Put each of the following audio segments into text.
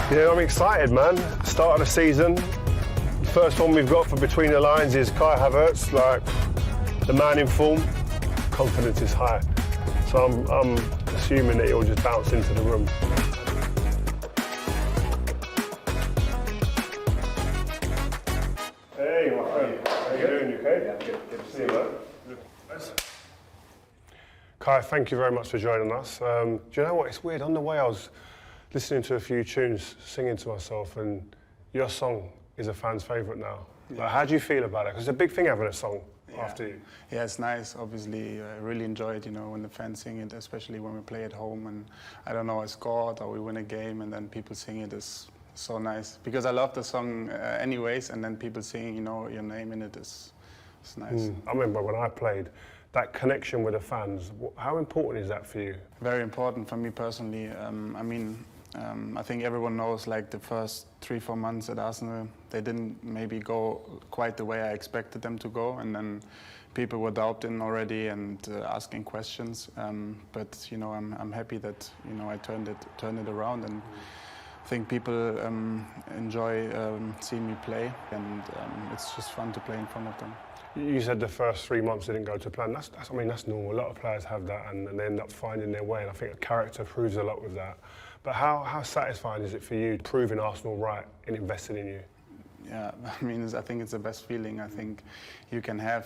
Yeah, I'm excited, man. Start of the season. First one we've got for Between the Lines is Kai Havertz, like the man in form. Confidence is high. So I'm assuming that he'll just bounce into the room. Hey, my friend. How you doing? You okay? Yeah, good to See you, man. Kai, thank you very much for joining us. Do you know what? It's weird. On the way, I was listening to a few tunes, singing to myself, and your song is a fan's favourite now. Yeah. Like, how do you feel about it? Because it's a big thing having a song after you. Yeah, it's nice. Obviously, I really enjoy it, when the fans sing it, especially when we play at home and, I don't know, I scored or we win a game and then people sing it is so nice. Because I love the song anyways, and then people singing, your name in it is nice. I remember when I played, that connection with the fans, how important is that for you? Very important for me personally. I think everyone knows, like, the first 3-4 months at Arsenal, they didn't maybe go quite the way I expected them to go, and then people were doubting already and asking questions. But I'm happy that I turned it around, and I think people enjoy seeing me play, and it's just fun to play in front of them. You said the first 3 months didn't go to plan. That's normal. A lot of players have that, and they end up finding their way. And I think character proves a lot with that. But how satisfying is it for you proving Arsenal right in investing in you? Yeah, I think it's the best feeling I think you can have.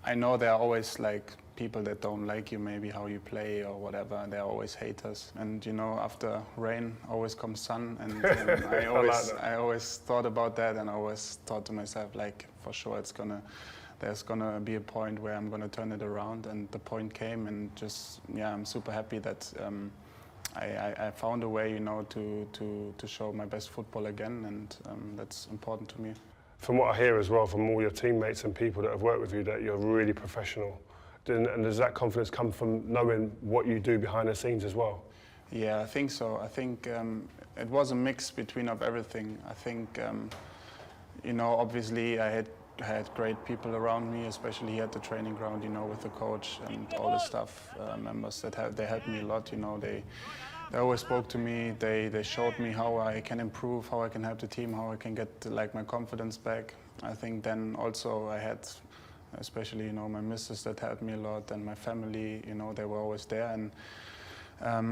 I know there are always like people that don't like you, maybe how you play or whatever, and there are always haters. And after rain always comes sun, and I always thought about that, and I always thought to myself, like, for sure there's gonna be a point where I'm gonna turn it around, and the point came, and I'm super happy that I found a way, to show my best football again, and that's important to me. From what I hear as well from all your teammates and people that have worked with you, that you're really professional. And does that confidence come from knowing what you do behind the scenes as well? Yeah, I think so. I think it was a mix between of everything. I think, obviously I had great people around me, especially here at the training ground, with the coach and all the staff members they helped me a lot. They always spoke to me. They showed me how I can improve, how I can help the team, how I can get my confidence back. I think then also I had, especially my missus that helped me a lot, and my family. They were always there, and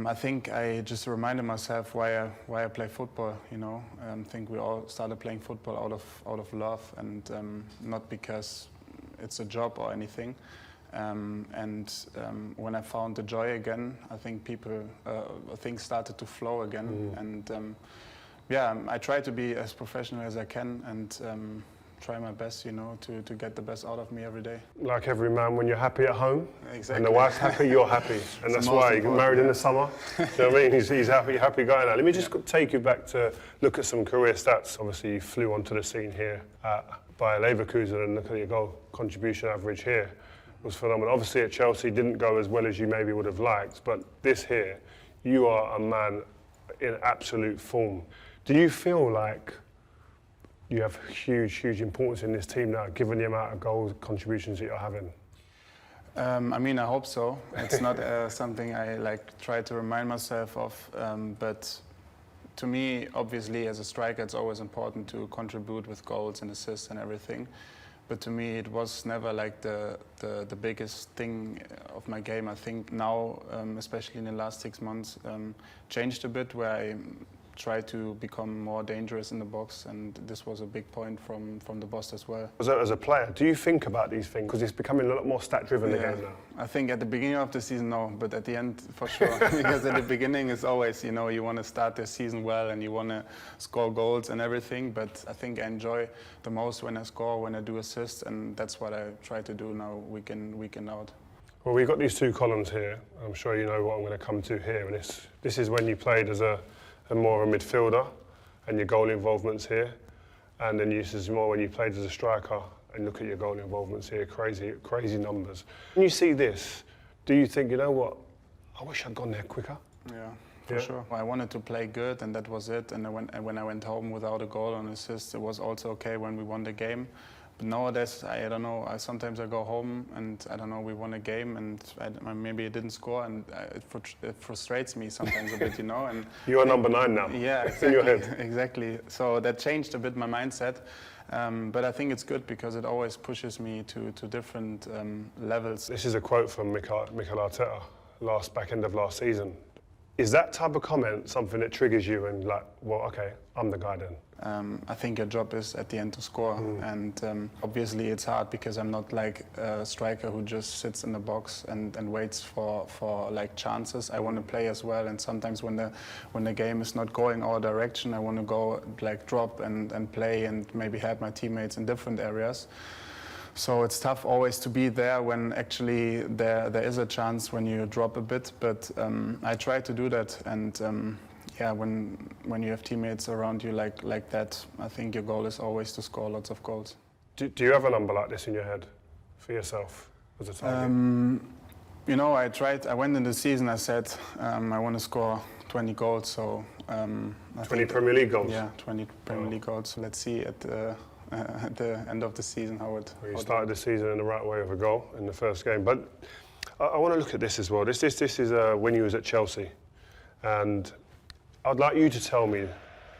I think I just reminded myself why I play football. I think we all started playing football out of love, and not because it's a job or anything. When I found the joy again, I think things started to flow again. And I try to be as professional as I can, and try my best, to get the best out of me every day. Like every man, when you're happy at home, exactly. And the wife's happy, you're happy. And that's why you get married in the summer. You know what I mean? He's happy going out. Let me just take you back to look at some career stats. Obviously, you flew onto the scene here at Bayer Leverkusen, and look at your goal contribution average here. It was phenomenal. Obviously, at Chelsea, didn't go as well as you maybe would have liked, but this here, you are a man in absolute form. Do you feel like you have huge importance in this team now, given the amount of goal contributions that you're having? I hope so. It's not something I try to remind myself of, but to me, obviously, as a striker, it's always important to contribute with goals and assists and everything. But to me, it was never the biggest thing of my game. I think now, especially in the last 6 months, changed a bit, where I try to become more dangerous in the box, and this was a big point from the boss as well. As a player, do you think about these things? Because it's becoming a lot more stat-driven the game now. I think at the beginning of the season, no, but at the end, for sure. Because at the beginning, it's always, you want to start the season well and you want to score goals and everything, but I think I enjoy the most when I score, when I do assists, and that's what I try to do now, week in, week out. Well, we've got these two columns here. I'm sure you know what I'm going to come to here, and this is when you played as a more of a midfielder, and your goal involvements here, and then this is more when you played as a striker, and look at your goal involvements here, crazy numbers. When you see this, do you think, you know what, I wish I'd gone there quicker? Yeah, for sure. I wanted to play good, and that was it. And when I went home without a goal or an assist, it was also okay when we won the game. But nowadays, I don't know. Sometimes I go home and I don't know. We won a game and maybe I didn't score, and it frustrates me sometimes a bit, you know. And you are number 9 now. Yeah, exactly, in your head. Exactly. So that changed a bit my mindset, but I think it's good because it always pushes me to different levels. This is a quote from Mikel Arteta, back end of last season. Is that type of comment something that triggers you and like, well, okay, I'm the guy then? I think your job is at the end to score, and obviously it's hard because I'm not like a striker who just sits in the box and waits for like chances. I want to play as well, and sometimes when the game is not going our direction, I want to go like drop and play and maybe help my teammates in different areas. So it's tough always to be there when actually there is a chance when you drop a bit, but I try to do that, and yeah, when you have teammates around you like that, I think your goal is always to score lots of goals. Do you have a number like this in your head for yourself as a target? You know, I went in the season, I said I want to score 20 goals, so 20 Premier League goals? Yeah, 20 Premier League goals. Let's see at the end of the season how it... Well, you started the season in the right way with a goal in the first game, but I want to look at this as well. This is when you was at Chelsea, and I'd like you to tell me,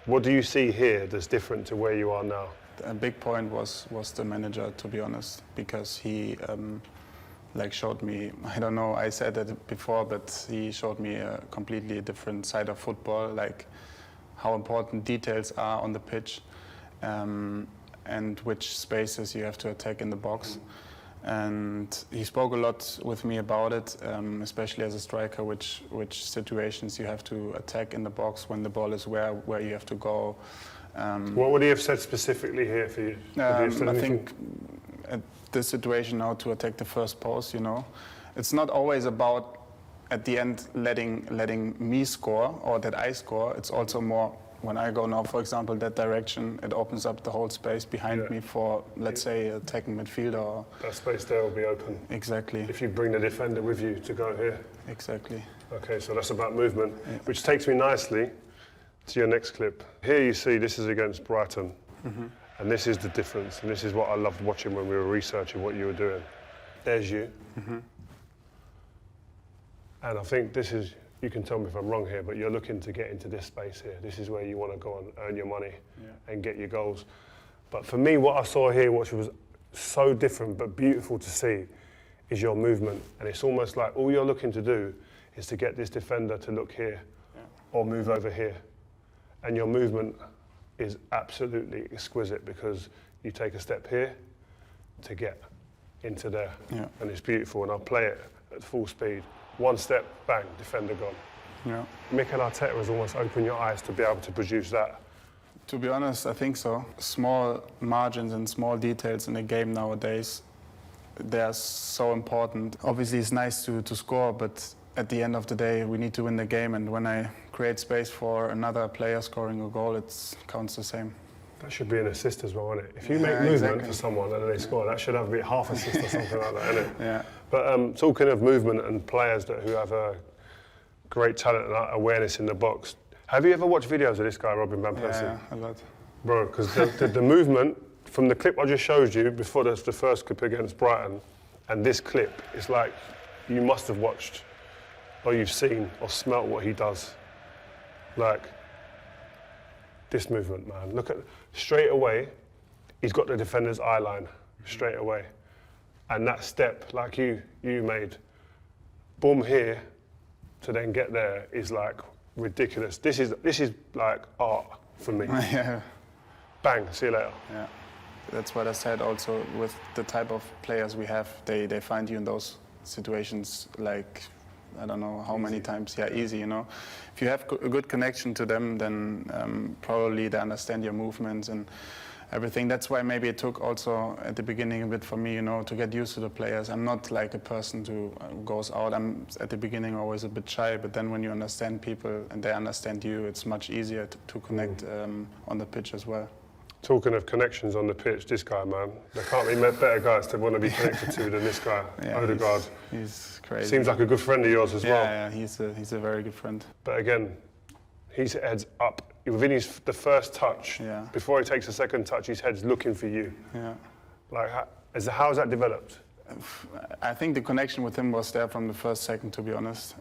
what do you see here that's different to where you are now? A big point was the manager, to be honest, because he like showed me, I don't know, I said that before, but he showed me a completely different side of football, like how important details are on the pitch, and which spaces you have to attack in the box. And he spoke a lot with me about it, especially as a striker, which situations you have to attack in the box when the ball is where you have to go. What would he have said specifically here for you? I think at this situation now to attack the first post, you know, it's not always about at the end letting me score or that I score. It's also more when I go now, for example, that direction, it opens up the whole space behind me for, let's say, attacking midfielder. That space there will be open. Exactly. If you bring the defender with you to go here. Exactly. Okay, so that's about movement, which takes me nicely to your next clip. Here you see this is against Brighton, and this is the difference, and this is what I loved watching when we were researching what you were doing. There's you. And I think this is, you can tell me if I'm wrong here, but you're looking to get into this space here. This is where you want to go and earn your money and get your goals. But for me, what I saw here, which was so different but beautiful to see, is your movement. And it's almost like all you're looking to do is to get this defender to look here or move over here. And your movement is absolutely exquisite because you take a step here to get into there. And it's beautiful, and I'll play it at full speed. One step, bang, defender gone. Mikel Arteta has almost opened your eyes to be able to produce that. To be honest, I think so. Small margins and small details in a game nowadays, they're so important. Obviously, it's nice to score, but at the end of the day, we need to win the game. And when I create space for another player scoring a goal, it counts the same. That should be an assist as well, isn't it? If you make movement for someone and then they score, that should have to be a half assist or something like that, isn't it? But talking of movement and players who have a great talent and awareness in the box, have you ever watched videos of this guy, Robin Van Persie? Yeah, a lot. Bro, because the movement from the clip I just showed you before the first clip against Brighton and this clip, it's like you must have watched or you've seen or smelt what he does. Like, this movement, man. Look at, straight away, he's got the defender's eye line, straight away. And that step, like you made, boom here, to then get there is like ridiculous. This is like art for me. Bang, see you later. Yeah, that's what I said also with the type of players we have. They find you in those situations like, I don't know how many times, easy, you know. If you have a good connection to them, then probably they understand your movements and everything. That's why maybe it took also at the beginning a bit for me, you know, to get used to the players. I'm not like a person who goes out. I'm at the beginning always a bit shy, but then when you understand people and they understand you, it's much easier to connect on the pitch as well. Talking of connections on the pitch, this guy, man, there can't be better guys to want to be connected to than this guy, Ødegaard. He's crazy. Seems like a good friend of yours as well. Yeah, he's a very good friend. But again, his head's up. Within the first touch, before he takes the second touch, his head's looking for you. Like, how's that developed? I think the connection with him was there from the first second, to be honest.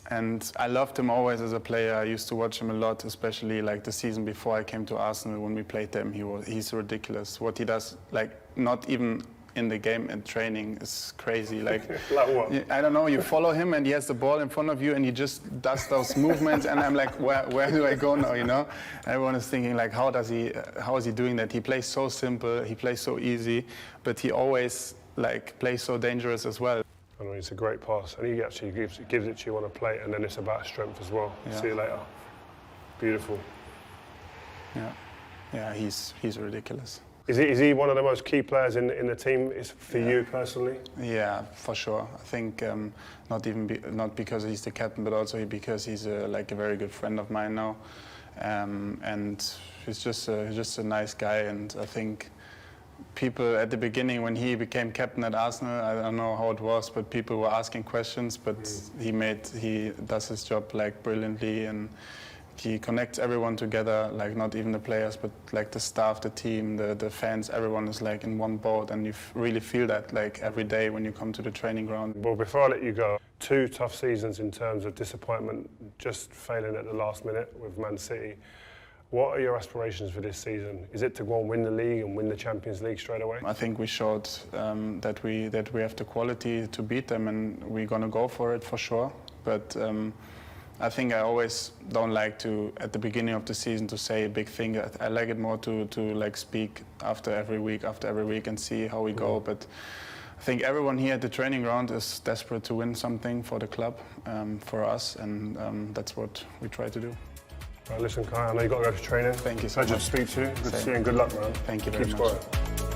And I loved him always as a player. I used to watch him a lot, especially like the season before I came to Arsenal. When we played them, he's ridiculous. What he does, like not even in the game and training, is crazy. Like, like what? I don't know. You follow him and he has the ball in front of you and he just does those movements. And I'm like, where do I go now? You know, everyone is thinking like, how is he doing that? He plays so simple. He plays so easy, but he always like plays so dangerous as well. I mean, it's a great pass, and he actually gives it to you on a plate, and then it's about strength as well. Yeah. See you later. Beautiful. Yeah, he's ridiculous. Is he one of the most key players in the team? For you personally? Yeah, for sure. I think not because he's the captain, but also because he's like a very good friend of mine now, and he's just a nice guy. And I think people at the beginning, when he became captain at Arsenal, I don't know how it was, but people were asking questions. But he does his job like brilliantly, and he connects everyone together. Like not even the players, but like the staff, the team, the fans. Everyone is like in one boat, and you really feel that like every day when you come to the training ground. Well, before I let you go, 2 tough seasons in terms of disappointment, just failing at the last minute with Man City. What are your aspirations for this season? Is it to go and win the league and win the Champions League straight away? I think we showed that we have the quality to beat them, and we're gonna go for it for sure. But I think I always don't like to, at the beginning of the season, to say a big thing. I like it more to like speak after every week and see how we go. But I think everyone here at the training ground is desperate to win something for the club, for us, and that's what we try to do. Right, listen, Kai, I know you've got to go to training. Thank you so Pleasure much. to speak to you. Good to see you and good luck, man. Thank you very much. Keep scoring.